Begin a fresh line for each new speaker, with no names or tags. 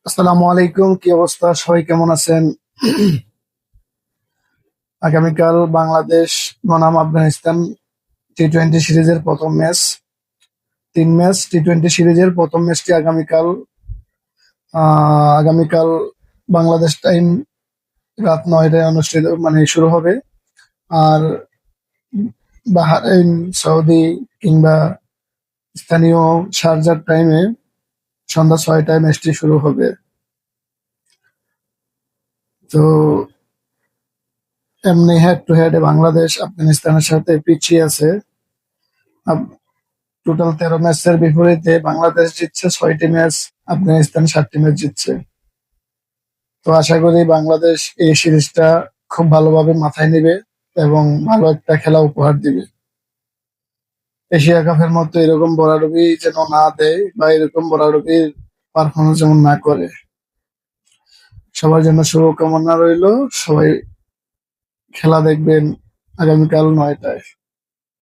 আসসালামু আলাইকুম, কি অবস্থা? সবাই কেমন আছেন? আগামীকাল বাংলাদেশ বনাম আফগানিস্তান টি-20 সিরিজের প্রথম ম্যাচ। 3 ম্যাচ টি-20 সিরিজের প্রথম ম্যাচটি আগামীকাল বাংলাদেশ টাইম রাত 9টায় অনুষ্ঠিত শুরু হবে। আর বাহরাইন, সৌদি কিংবা স্থানীয় শারজার টাইমে সন্ধ্যা 6টায় ম্যাচটি শুরু হবে। তো এমনি হেড টু হেড বাংলাদেশ আফগানিস্তানের সাথে পিছিয়ে আছে। টোটাল 13 ম্যাচের বিপরীতে বাংলাদেশ জিতছে 6টি ম্যাচ, আফগানিস্তান 7টি ম্যাচ জিতছে। তো আশা করি বাংলাদেশ এই সিরিজটা খুব ভালোভাবে মাথায় নেবে এবং ভালো একটা খেলা উপহার দিবে। এশিয়া কাপের মতো এরকম বড়াডুবি যেন না দেয় বা এরকম বড়াডুবির পারফরমেন্স যেমন না করে। সবার জন্য শুভকামনা রইল। সবাই খেলা দেখবেন আগামীকাল 9টায়।